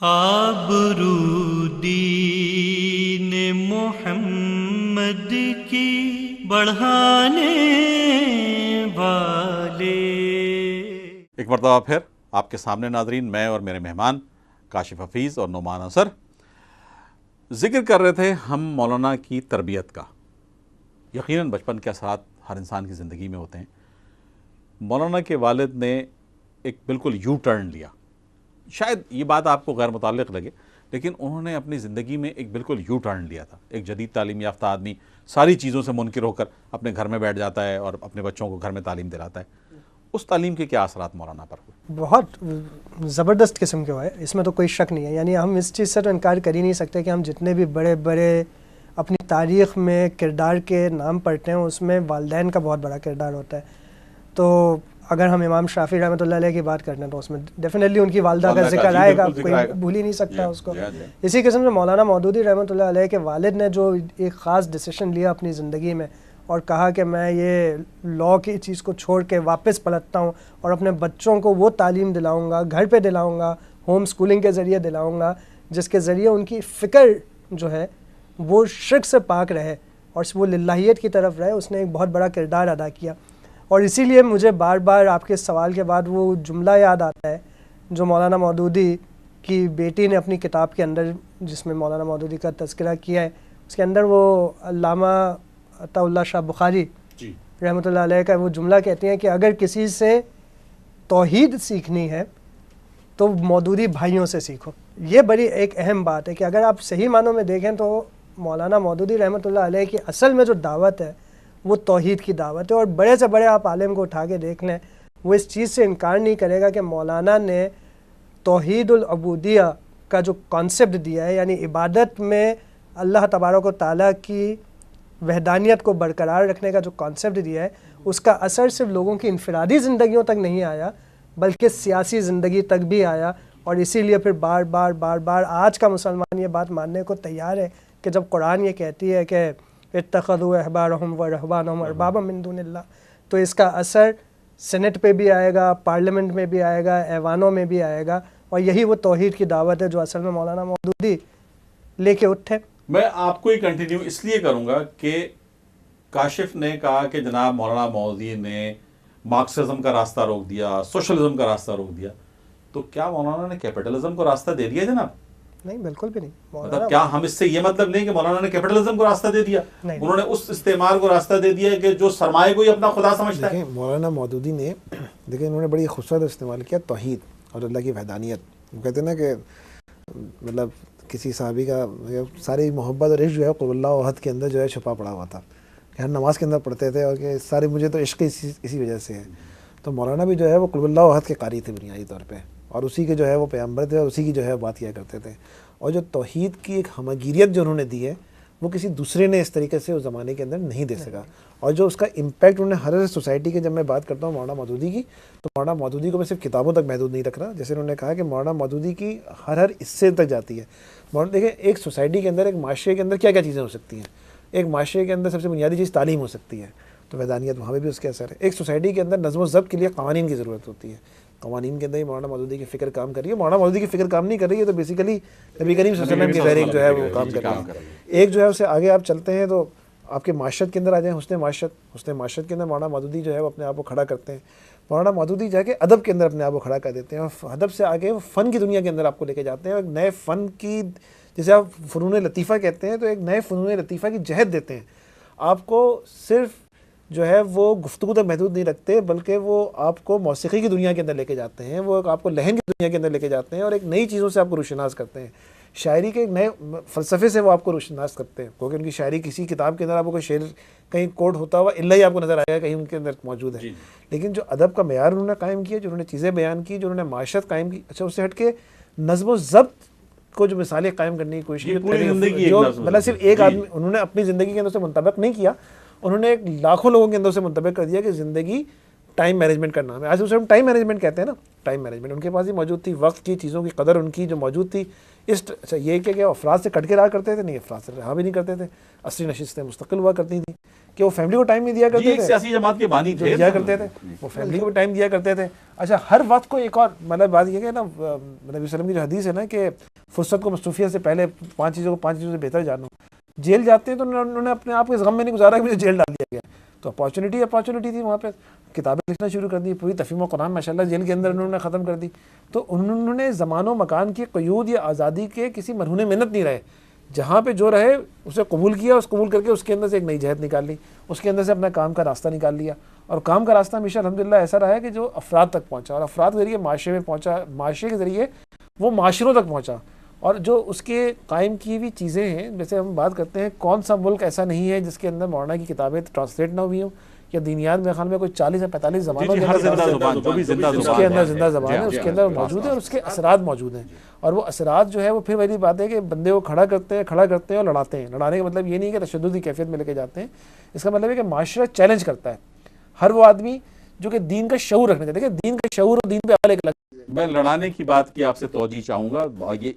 آبرو دین محمد کی بڑھانے والے۔ ایک مرتبہ پھر آپ کے سامنے ناظرین، میں اور میرے مہمان کاشف حفیظ اور نعمان اثر ذکر کر رہے تھے ہم مولانا کی تربیت کا۔ یقیناً بچپن کے اثرات ہر انسان کی زندگی میں ہوتے ہیں۔ مولانا کے والد نے ایک بالکل یو ٹرن لیا۔ شاید یہ بات آپ کو غیر متعلق لگے، لیکن انہوں نے اپنی زندگی میں ایک بالکل یو ٹرن لیا تھا۔ ایک جدید تعلیم یافتہ آدمی ساری چیزوں سے منکر ہو کر اپنے گھر میں بیٹھ جاتا ہے اور اپنے بچوں کو گھر میں تعلیم دلاتا ہے۔ اس تعلیم کے کیا اثرات مولانا پر ہوئے؟ بہت زبردست قسم کے ہوئے، اس میں تو کوئی شک نہیں ہے۔ یعنی ہم اس چیز سے تو انکار کر ہی نہیں سکتے کہ ہم جتنے بھی بڑے بڑے اپنی تاریخ میں کردار کے نام پڑھتے ہیں، اس میں والدین کا بہت بڑا کردار ہوتا ہے۔ تو اگر ہم امام شافعی رحمۃ اللہ علیہ کی بات کرتے ہیں تو اس میں ڈیفینیٹلی ان کی والدہ کا ذکر آئے گا، کوئی بھول ہی نہیں سکتا اس کو۔ اسی قسم سے مولانا مودودی رحمۃ اللہ علیہ کے والد نے جو ایک خاص ڈیسیشن لیا اپنی زندگی میں اور کہا کہ میں یہ لاء کی چیز کو چھوڑ کے واپس پلٹتا ہوں اور اپنے بچوں کو وہ تعلیم دلاؤں گا، گھر پہ دلاؤں گا، ہوم سکولنگ کے ذریعے دلاؤں گا، جس کے ذریعے ان کی فکر جو ہے وہ شرک سے پاک رہے اور وہ للہیت کی طرف رہے۔ اس نے ایک بہت بڑا کردار ادا کیا، اور اسی لیے مجھے بار بار آپ کے سوال کے بعد وہ جملہ یاد آتا ہے جو مولانا مودودی کی بیٹی نے اپنی کتاب کے اندر، جس میں مولانا مودودی کا تذکرہ کیا ہے، اس کے اندر وہ علامہ عطا اللہ شاہ بخاری رحمۃ اللہ علیہ کا وہ جملہ کہتی ہیں کہ اگر کسی سے توحید سیکھنی ہے تو مودودی بھائیوں سے سیکھو۔ یہ بڑی ایک اہم بات ہے کہ اگر آپ صحیح معنوں میں دیکھیں تو مولانا مودودی رحمۃ اللہ علیہ کی اصل میں جو دعوت ہے وہ توحید کی دعوت ہے، اور بڑے سے بڑے آپ عالم کو اٹھا کے دیکھ لیں، وہ اس چیز سے انکار نہیں کرے گا کہ مولانا نے توحید العبودیہ کا جو کانسیپٹ دیا ہے، یعنی عبادت میں اللہ تبارک و تعالیٰ کی وحدانیت کو برقرار رکھنے کا جو کانسیپٹ دیا ہے، اس کا اثر صرف لوگوں کی انفرادی زندگیوں تک نہیں آیا بلکہ سیاسی زندگی تک بھی آیا۔ اور اسی لیے پھر بار بار آج کا مسلمان یہ بات ماننے کو تیار ہے کہ جب قرآن یہ کہتی ہے کہ اتخذوا احبارهم ورهبانهم اربابا من دون اللہ، تو اس کا اثر سینٹ پہ بھی آئے گا، پارلیمنٹ میں بھی آئے گا، ایوانوں میں بھی آئے گا، اور یہی وہ توحید کی دعوت ہے جو اصل میں مولانا مودودی لے کے اٹھے۔ میں آپ کو ہی کنٹینیو اس لیے کروں گا کہ کاشف نے کہا کہ جناب مولانا مودودی نے مارکسزم کا راستہ روک دیا، سوشلزم کا راستہ روک دیا، تو کیا مولانا نے کیپٹلزم کو راستہ دے دیا جناب؟ نہیں، بالکل بھی نہیں۔ مطلب کیا ہم اس سے یہ مطلب نہیں کہ مولانا نے کیپٹلزم کو راستہ دے دیا؟ انہوں نے اس استعمار کو راستہ دے دیا کہ جو سرمایہ کو ہی اپنا خدا سمجھتا ہے۔ مولانا مودودی نے دیکھیں انہوں نے بڑی خوبصورت استعمال کیا توحید اور اللہ کی وحدانیت۔ وہ کہتے ہیں نا کہ مطلب کسی صحابی کا ساری محبت اور عشق جو ہے قل اللہ احد کے اندر جو ہے چھپا پڑا ہوا تھا، کہ ہر نماز کے اندر پڑھتے تھے اور کہ سارے مجھے تو عشق اسی وجہ سے ہے۔ تو مولانا بھی جو ہے وہ قل اللہ احد کے قاری تھے بنیادی طور پہ، اور اسی کے جو ہے وہ پیغمبر تھے اور اسی کی جو ہے بات کیا کرتے تھے۔ اور جو توحید کی ایک ہمگیریت جو انہوں نے دی ہے وہ کسی دوسرے نے اس طریقے سے اس زمانے کے اندر نہیں دے سکا، اور جو اس کا امپیکٹ انہوں نے ہر سوسائٹی کے، جب میں بات کرتا ہوں مولانا مودودی کی، تو مولانا مودودی کو میں صرف کتابوں تک محدود نہیں رکھ رہا، جیسے انہوں نے کہا کہ مولانا مودودی کی ہر حصے تک جاتی ہے۔ مولانا دیکھیں ایک سوسائٹی کے اندر، ایک معاشرے کے اندر کیا کیا چیزیں ہو سکتی ہیں۔ ایک معاشرے کے اندر سب سے بنیادی چیز تعلیم ہو سکتی ہے، تو وحدانیت وہاں پہ بھی اس کے اثر ہے۔ ایک سوسائٹی کے اندر نظم و ضبط کے لیے قوانین کی ضرورت ہوتی ہے، قوانین کے اندر ہی مولانا مودودی کی فکر کام کر رہی ہے۔ مولانا مودودی کی فکر کام نہیں کر رہی ہے تو بیسیکلی نبی کریم صلی اللہ علیہ وسلم کی تحریک جو ہے وہ کام کر رہی ہے۔ ایک جو ہے اسے آگے آپ چلتے ہیں تو آپ کے معاشرت کے اندر آ جائیں، حسن معاشرت کے اندر مولانا مودودی جو ہے وہ اپنے آپ کو کھڑا کرتے ہیں۔ مولانا مودودی جا کے ادب کے اندر اپنے آپ کو کھڑا کر دیتے ہیں، اور ادب سے آگے وہ فن کی دنیا کے اندر آپ کو لے کے جاتے ہیں، اور ایک نئے فن کی، جسے آپ فنون لطیفہ کہتے ہیں، تو ایک نئے فنون لطیفہ کی جہت دیتے ہیں۔ آپ کو صرف جو ہے وہ گفتگو تک محدود نہیں رکھتے بلکہ وہ آپ کو موسیقی کی دنیا کے اندر لے کے جاتے ہیں، وہ آپ کو لہن کی دنیا کے اندر لے کے جاتے ہیں، اور ایک نئی چیزوں سے آپ کو روشناس کرتے ہیں۔ شاعری کے ایک نئے فلسفے سے وہ آپ کو روشناس کرتے ہیں، کیونکہ ان کی شاعری کسی کتاب کے اندر آپ کو کوئی شعر کہیں کوٹ ہوتا ہوا الا ہی آپ کو نظر آئے گا کہیں ان کے اندر موجود ہے، لیکن جو ادب کا معیار انہوں نے قائم کیا، جو انہوں نے چیزیں بیان کی، جو انہوں نے معاشرت قائم کی، اچھا اس سے ہٹ کے نظم و ضبط کو جو مثالیں قائم کرنے کی کوشش کی، جو مطلب صرف ایک آدمی انہوں نے اپنی زندگی کے اندر سے منطبق نہیں کیا، انہوں نے ایک لاکھوں لوگوں کے اندر سے منطبق کر دیا کہ زندگی ٹائم مینجمنٹ کا نام ہے. آج اسے ہم ٹائم مینجمنٹ کہتے ہیں نا, ٹائم مینجمنٹ ان کے پاس ہی موجود تھی, وقت کی چیزوں کی قدر ان کی جو موجود تھی. اچھا یہ کہ افراد سے کٹ کے رہا کرتے تھے, نہیں افراد سے رہا بھی نہیں کرتے تھے. عصری نشستیں مستقل ہوا کرتی تھیں کہ وہ فیملی کو ٹائم نہیں دیا کرتے تھے, سیاسی جماعت کے بانی تھے, دیا کرتے تھے, وہ فیملی کو بھی ٹائم دیا کرتے تھے. اچھا ہر وقت کو ایک اور مطلب بات یہ کہ نا نبی صلی اللہ علیہ وسلم کی جو حدیث ہے نا کہ فرصت کو مصروفیت سے پہلے 5 چیزوں سے بہتر جانو. جیل جاتے ہیں تو انہوں نے اپنے آپ کو اس غم میں نہیں گزارا کہ مجھے جیل ڈال دیا گیا, تو اپارچونیٹی تھی وہاں پہ, کتابیں لکھنا شروع کر دی, پوری تفہیم و قرآن ماشاء اللہ جیل کے اندر انہوں نے ختم کر دی. تو انہوں نے زمان و مکان کی قیود یا آزادی کے کسی مرہون منت نہیں رہے, جہاں پہ جو رہے اسے قبول کیا, اس قبول کر کے اس کے اندر سے ایک نئی جہت نکال لی, اس کے اندر سے اپنا کام کا راستہ نکال لیا. اور کام کا راستہ ہمیشہ الحمدللہ ایسا رہا ہے کہ جو افراد تک پہنچا, اور افراد کے ذریعے معاشرے میں پہنچا, معاشرے کے ذریعے وہ معاشروں تک پہنچا. اور جو اس کے قائم کی ہوئی چیزیں ہیں, جیسے ہم بات کرتے ہیں کون سا ملک ایسا نہیں ہے جس کے اندر مولانا کی کتابیں ٹرانسلیٹ نہ ہوئی ہوں, یا دینیات میرے خیال میں کوئی 40 یا 45 زبانوں کے اس کے اندر زندہ زبان ہے, اس کے اندر موجود ہے, اور اس کے اثرات موجود ہیں. اور وہ اثرات جو ہے وہ پھر وہی بات ہے کہ بندے کو کھڑا کرتے ہیں اور لڑاتے ہیں. لڑانے کا مطلب یہ نہیں کہ تشدد کی کیفیت میں لے کے جاتے ہیں, اس کا مطلب ہے کہ معاشرہ چیلنج کرتا ہے ہر وہ آدمی جو کہ دین کا شعور رکھنا چاہتے ہیں. کہ دین کا شعور اور دین پہ عمل ایک الگ. میں لڑانے کی بات کی آپ سے توجہ چاہوں گا,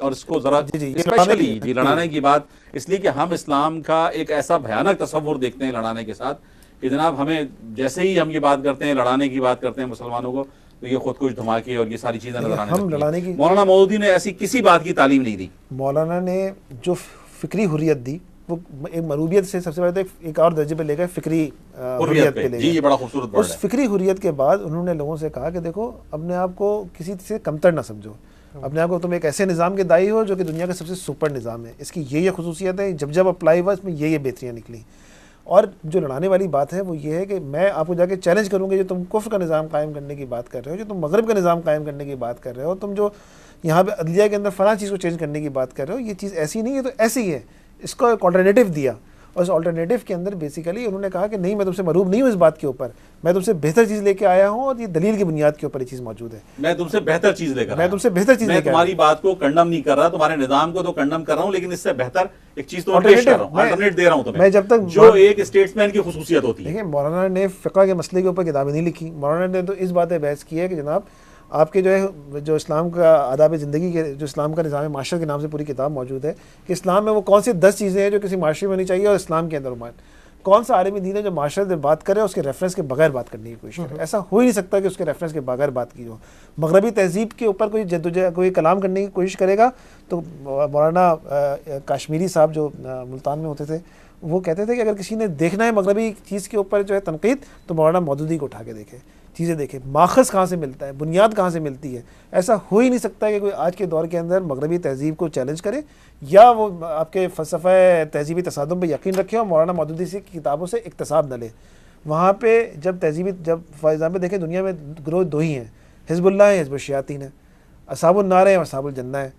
اور اس کو ذرا اسپیشلی لڑانے کی بات اس لیے کہ ہم اسلام کا ایک ایسا بھیانک تصور دیکھتے ہیں لڑانے کے ساتھ کہ جناب ہمیں جیسے ہی ہم یہ بات کرتے ہیں, لڑانے کی بات کرتے ہیں مسلمانوں کو, تو یہ خود کچھ دھماکے اور یہ ساری چیزیں نظر آنے لگتی ہیں. مولانا مودودی نے ایسی کسی بات کی تعلیم نہیں دی. مولانا نے جو فکری حریت دی وہ ایک مروبیت سے سب سے پہلے ایک اور درجے پہ لے گئے, فکری حریت پہ لے گئے. یہ بڑا خوبصورت ورڈ ہے. اس فکری حریت کے بعد انہوں نے لوگوں سے کہا کہ دیکھو اپنے آپ کو کسی سے کمتر نہ سمجھو, اپنے آپ کو تم ایک ایسے نظام کے دائی ہو جو کہ دنیا کا سب سے سپر نظام ہے, اس کی یہ خصوصیت ہے, جب اپلائی ہوا اس میں یہ بہتریاں نکلی. اور جو لڑانے والی بات ہے وہ یہ ہے کہ میں آپ کو جا کے چیلنج کروں گا, جو تم کفر کا نظام قائم کرنے کی بات کر رہے ہو, جو تم مغرب کا نظام قائم کرنے کی بات کر رہے ہو, تم جو یہاں پہ عدلیہ کے اندر فلاں چیز کو چینج کرنے کی بات کر رہے ہو, یہ چیز ایسی نہیں ہے تو ایسی ہے. اس کو ایک آلٹرنیٹیو دیا, اور اس آلٹرنیٹیو کے اندر بیسیکلی انہوں نے کہا کہ نہیں میں تم سے مروب نہیں ہوں اس بات کے اوپر, میں تم سے بہتر چیز لے کے آیا ہوں, اور یہ دلیل کی بنیاد کے اوپر یہ چیز موجود ہے. میں تم سے بہتر چیز لے کر میں تم سے بہتر چیز لے کر تمہاری بات کو کنڈم نہیں کر رہا, تمہارے نظام کو تو کنڈم کر رہا ہوں, لیکن اس سے بہتر ایک چیز تو پیش کر رہا ہوں, الٹرنیٹ دے رہا ہوں تمہیں, میں جب تک جو ایک اسٹیٹسمین کی خصوصیت ہوتی ہے. دیکھیں مولانا نے فقہ کے مسئلے کے اوپر کتابیں نہیں لکھی, مولانا نے تو اس بات پہ بحث کی ہے کہ جناب آپ کے جو ہے جو اسلام کا آداب زندگی کے جو اسلام کا نظام معاشرت کے نام سے پوری کتاب موجود ہے کہ اسلام میں وہ کون سی 10 چیزیں ہیں جو کسی معاشرے میں ہونی چاہیے, اور اسلام کے اندر کون سا عالم دین ہے جو معاشرت میں بات کرے اس کے ریفرنس کے بغیر بات کرنے کی کوشش کرے. ایسا ہو ہی نہیں سکتا کہ اس کے ریفرنس کے بغیر بات کی ہو. مغربی تہذیب کے اوپر کوئی کلام کرنے کی کوشش کرے گا تو مولانا کاشمیری صاحب جو ملتان میں ہوتے تھے وہ کہتے تھے کہ اگر کسی نے دیکھنا ہے مغربی چیز کے اوپر جو ہے تنقید, تو مولانا مودودی کو اٹھا کے دیکھے, چیزیں دیکھیں, ماخذ کہاں سے ملتا ہے, بنیاد کہاں سے ملتی ہے. ایسا ہو ہی نہیں سکتا کہ کوئی آج کے دور کے اندر مغربی تہذیب کو چیلنج کرے, یا وہ آپ کے فلسفہ تہذیبی تصادم پہ یقین رکھے اور مولانا مودودی سے کتابوں سے اقتصاب نہ لے. وہاں پہ جب فار ایگزامپل دیکھیں دنیا میں گروہ 2 ہی ہیں, حزب اللہ ہے, حزب الشیاطین ہے, اصحاب النار ہیں اور اصحاب الجنہ ہے,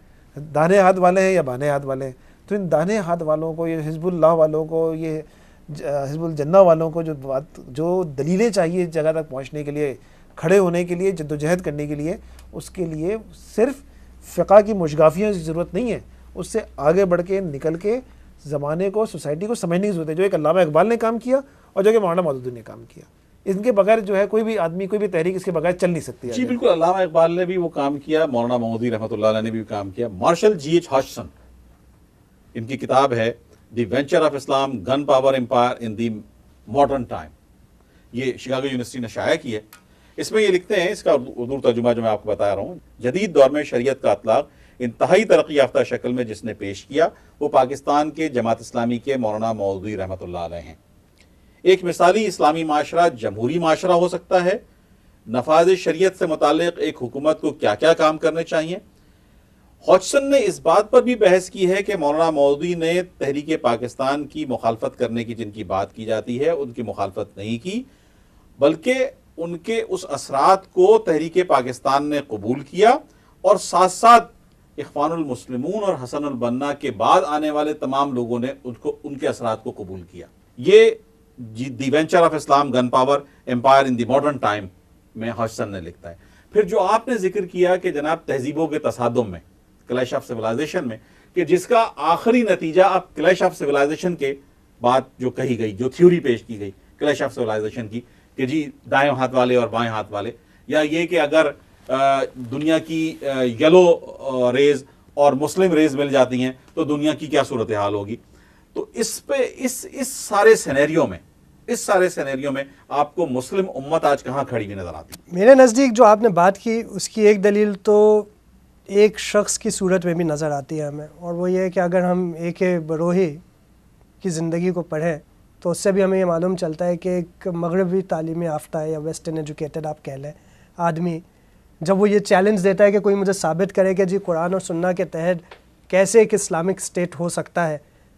دانے ہاتھ والے ہیں یا بانے ہاتھ والے ہیں. تو ان دانے ہاتھ والوں کو, یہ حزب اللہ والوں کو, یہ حزب الجنہ والوں کو جو دلیلیں چاہیے جگہ تک پہنچنے کے لیے, کھڑے ہونے کے لیے, جدوجہد کرنے کے لیے, اس کے لیے صرف فقہ کی مشگافیوں کی ضرورت نہیں ہے, اس سے آگے بڑھ کے نکل کے زمانے کو, سوسائٹی کو سمجھنے کی ضرورت ہے, جو ایک علامہ اقبال نے کام کیا اور جو کہ مولانا مودودی نے کام کیا. ان کے بغیر جو ہے کوئی بھی آدمی, کوئی بھی تحریک اس کے بغیر چل نہیں سکتی. جی بالکل, علامہ اقبال نے بھی وہ کام کیا, مولانا مودودی رحمۃ اللہ علیہ نے بھی کام کیا. مارشل جی ایچ ہاجسن, ان کی کتاب ہے the venture of Islam, gun power empire in the modern time, یہ شکاگو یونیورسٹی نے شائع کی ہے. اس میں یہ لکھتے ہیں, اس کا اردو ترجمہ جو میں آپ کو بتا رہا ہوں, جدید دور میں شریعت کا اطلاق انتہائی ترقی یافتہ شکل میں جس نے پیش کیا وہ پاکستان کے جماعت اسلامی کے مولانا مودودی رحمۃ اللہ علیہ ہیں. ایک مثالی اسلامی معاشرہ جمہوری معاشرہ ہو سکتا ہے. نفاذ شریعت سے متعلق ایک حکومت کو کیا کیا کام کرنے چاہیے. ہاجسن نے اس بات پر بھی بحث کی ہے کہ مولانا مودودی نے تحریک پاکستان کی مخالفت کرنے کی جن کی بات کی جاتی ہے ان کی مخالفت نہیں کی, بلکہ ان کے اس اثرات کو تحریک پاکستان نے قبول کیا, اور ساتھ ساتھ اخوان المسلمون اور حسن البنا کے بعد آنے والے تمام لوگوں نے ان کے اثرات کو قبول کیا. یہ the venture of Islam, gun power empire in the modern time میں ہاجسن نے لکھتا ہے. پھر جو آپ نے ذکر کیا کہ جناب تہذیبوں کے تصادم میں, کلیش آف سیولائزیشن میں, کہ جس کا آخری نتیجہ اب کلیش آف سیولائزیشن کے بعد جو کہی گئی, جو تھیوری پیش کی گئی کلیش آف سیولائزیشن کی, کہ جی دائیں ہاتھ والے اور بائیں ہاتھ والے، یا یہ کہ اگر دنیا کی یلو ریز اور مسلم ریز مل جاتی ہیں تو دنیا کی کیا صورتحال ہوگی. تو اس پہ اس سارے سینیریو میں آپ کو مسلم امت آج کہاں کھڑی ہوئی نظر آتی ہے؟ میرے نزدیک جو آپ نے بات کی اس کی ایک دلیل تو ایک شخص کی صورت میں بھی نظر آتی ہے ہمیں، اور وہ یہ ہے کہ اگر ہم ایک بروہی کی زندگی کو پڑھیں تو اس سے بھی ہمیں یہ معلوم چلتا ہے کہ ایک مغربی تعلیم یافتہ یا ویسٹرن ایجوکیٹڈ آپ کہہ لیں آدمی، جب وہ یہ چیلنج دیتا ہے کہ کوئی مجھے ثابت کرے کہ جی قرآن اور سنہ کے تحت کیسے ایک اسلامک اسٹیٹ ہو سکتا ہے،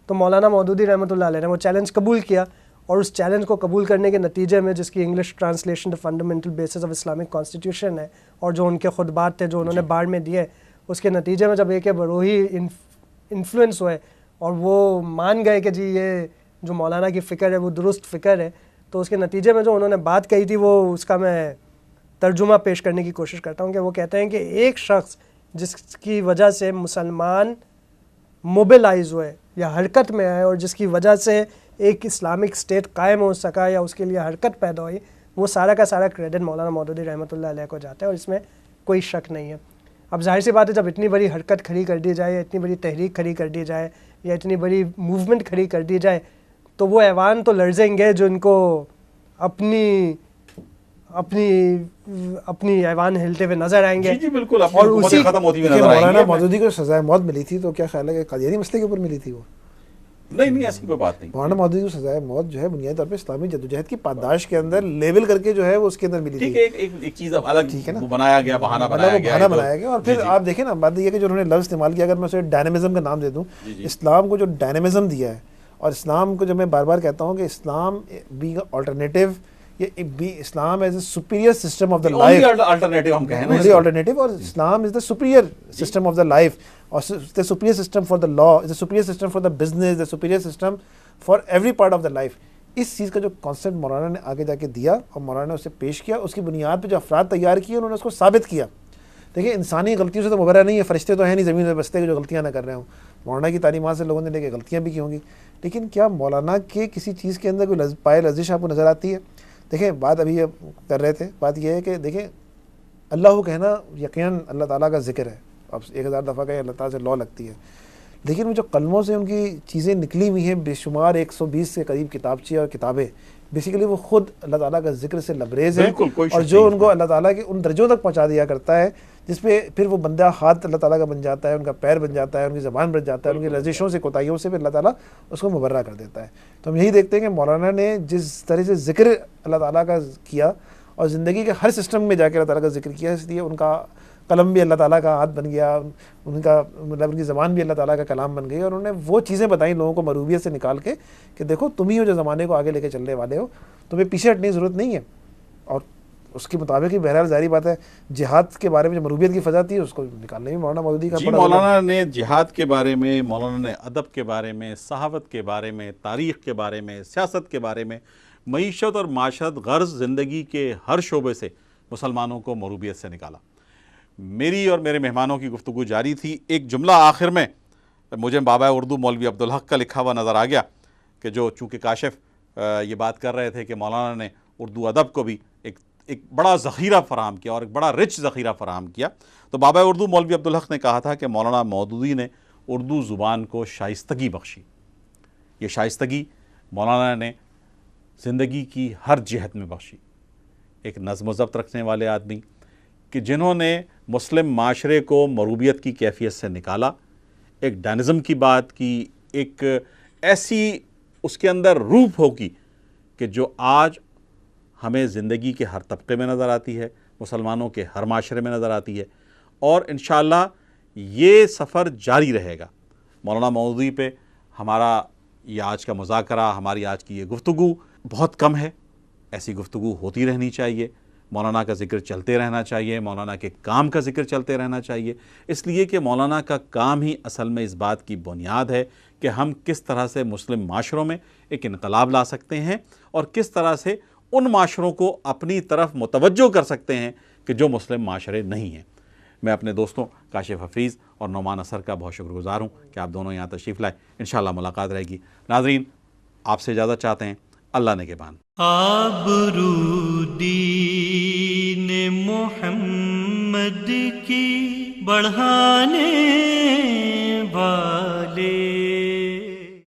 تو مولانا مودودی رحمۃ اللہ علیہ نے وہ چیلنج قبول کیا، اور اس چیلنج کو قبول کرنے کے نتیجے میں، جس کی English translation the fundamental basis of Islamic constitution ہے، اور جو ان کے خطبات تھے جو انہوں نے باڑ میں دیے، اس کے نتیجے میں جب ایک بروہی انفلوئنس ہوئے اور وہ مان گئے کہ جی یہ جو مولانا کی فکر ہے وہ درست فکر ہے، تو اس کے نتیجے میں جو انہوں نے بات کہی تھی وہ اس کا میں ترجمہ پیش کرنے کی کوشش کرتا ہوں کہ وہ کہتے ہیں کہ ایک شخص جس کی وجہ سے مسلمان موبلائز ہوئے یا حرکت میں آئے اور جس کی وجہ سے ایک اسلامک اسٹیٹ قائم ہو سکا یا اس کے لیے حرکت پیدا ہوئی، وہ سارا کا سارا کریڈٹ مولانا مودودی رحمۃ اللہ علیہ کو جاتا ہے، اور اس میں کوئی شک نہیں ہے. اب ظاہر سی بات ہے جب اتنی بڑی حرکت کھڑی کر دی جائے، اتنی بڑی تحریک کھڑی کر دی جائے یا اتنی بڑی موومنٹ کھڑی کر دی جائے تو وہ ایوان تو لرزیں گے جو ان کو اپنی ایوان ہلتے ہوئے نظر آئیں گے. جی بالکل، اور اسی ختم ہوتی ہوئی نظر آئیں مولانا گے. مودودی کو سزائے موت ملی تھی تو کیا خیال ہے کہ قادیانی مسئلے کے اوپر ملی تھی؟ وہ نہیں ایسی کوئی بات نہیں. مولانا مودودی کو سزائے موت جو ہے بنیادی طور پہ اسلامی جدوجہد کی پاداش کے اندر لیبل کر کے جو ہے وہ اس کے اندر ملی تھی. ٹھیک ہے، ایک چیز اب الگ بنایا گیا، بہانہ بنایا گیا. اور پھر آپ دیکھیں نا، بات یہ ہے کہ جو انہوں نے لفظ استعمال کیا، اگر میں اسے ڈائنامزم کا نام دے دوں، اسلام کو جو ڈائنامزم دیا ہے، اور اسلام کو جب میں بار بار کہتا ہوں کہ Islam being alternative, Islam as a superior system of the life, alternative ہم کہیں نا، آلٹرنیٹیو، اور Islam is the superior system of the life, اور the superior system for the law, is the superior system for the business, the superior system for every part of the life. اس چیز کا جو concept مولانا نے آگے جا کے دیا اور مولانا نے اسے پیش کیا، اس کی بنیاد پہ جو افراد تیار کیے انہوں نے اس کو ثابت کیا. دیکھیں انسانی غلطیوں سے تو مبرہ نہیں ہے، فرشتے تو ہیں نہیں زمین میں بستے جو غلطیاں نہ کر رہے ہوں. مولانا کی تعلیمات سے لوگوں نے لے کے غلطیاں بھی کی ہوں گی، لیکن کیا مولانا کے کسی چیز کے اندر کوئی پائے لرزش آپ کو نظر آتی ہے؟ دیکھیں بات ابھی کر رہے تھے، بات یہ ہے کہ دیکھیں اللہ کو کہنا یقیناً اللہ تعالیٰ کا ذکر ہے، اب 1000 دفعہ کہ اللہ تعالیٰ سے لو لگتی ہے، لیکن وہ جو قلموں سے ان کی چیزیں نکلی ہوئی ہیں بے شمار 120 سے قریب کتابچے اور کتابیں، بیسیکلی وہ خود اللہ تعالیٰ کا ذکر سے لبریز ہے، اور جو ان کو اللہ تعالیٰ کے ان درجوں تک پہنچا دیا کرتا ہے جس پہ پھر وہ بندہ ہاتھ اللہ تعالیٰ کا بن جاتا ہے، ان کا پیر بن جاتا ہے، ان کی زبان بن جاتا ہے، ان کی لرزشوں سے کوتاہیوں سے پھر اللہ تعالیٰ اس کو مبرہ کر دیتا ہے. تو ہم یہی دیکھتے ہیں کہ مولانا نے جس طرح سے ذکر اللہ تعالیٰ کا کیا اور زندگی کے ہر سسٹم میں جا کے اللہ تعالیٰ کا ذکر کیا، اس لیے ان کا قلم بھی اللہ تعالیٰ کا ہاتھ بن گیا، ان کا مطلب ان کی زبان بھی اللہ تعالیٰ کا کلام بن گئی، اور انہوں نے وہ چیزیں بتائیں لوگوں کو مروبیت سے نکال کے کہ دیکھو تم ہی ہو جو زمانے کو آگے لے کے چلنے والے ہو، تمہیں پیچھے ہٹنے کی ضرورت نہیں ہے. اور اس کے مطابق ہی بہرحال ظاہری بات ہے جہاد کے بارے میں جو مروبیت کی فضا تھی اس کو نکالنے میں مولانا مودودی کا جی مولانا نے جہاد کے بارے میں، مولانا نے ادب کے بارے میں، صحافت کے بارے میں، تاریخ کے بارے میں، سیاست کے بارے میں، معیشت اور معاشرت غرض زندگی کے ہر شعبے سے مسلمانوں کو مروبیت سے نکالا. میری اور میرے مہمانوں کی گفتگو جاری تھی. ایک جملہ آخر میں مجھے بابا اردو مولوی عبدالحق کا لکھا ہوا نظر آ گیا کہ جو چونکہ کاشف یہ بات کر رہے تھے کہ مولانا نے اردو ادب کو بھی ایک بڑا ذخیرہ فراہم کیا اور ایک بڑا رچ ذخیرہ فراہم کیا. تو بابا اردو مولوی عبدالحق نے کہا تھا کہ مولانا مودودی نے اردو زبان کو شائستگی بخشی. یہ شائستگی مولانا نے زندگی کی ہر جہت میں بخشی. ایک نظم و ضبط رکھنے والے آدمی کہ جنہوں نے مسلم معاشرے کو مروبیت کی کیفیت سے نکالا، ایک ڈائنزم کی بات کی، ایک ایسی اس کے اندر روح ہوگی کہ جو آج ہمیں زندگی کے ہر طبقے میں نظر آتی ہے، مسلمانوں کے ہر معاشرے میں نظر آتی ہے، اور انشاءاللہ یہ سفر جاری رہے گا. مولانا مودودی پہ ہمارا یہ آج کا مذاکرہ، ہماری آج کی یہ گفتگو بہت کم ہے. ایسی گفتگو ہوتی رہنی چاہیے، مولانا کا ذکر چلتے رہنا چاہیے، مولانا کے کام کا ذکر چلتے رہنا چاہیے، اس لیے کہ مولانا کا کام ہی اصل میں اس بات کی بنیاد ہے کہ ہم کس طرح سے مسلم معاشروں میں ایک انقلاب لا سکتے ہیں اور کس طرح سے ان معاشروں کو اپنی طرف متوجہ کر سکتے ہیں کہ جو مسلم معاشرے نہیں ہیں. میں اپنے دوستوں کاشف حفیظ اور نعمان اثر کا بہت شکر گزار ہوں کہ آپ دونوں یہاں تشریف لائے. انشاءاللہ ملاقات رہے گی. ناظرین آپ سے اجازت چاہتے ہیں. اللہ نگہبان. آبرو دین محمد کی بڑھانے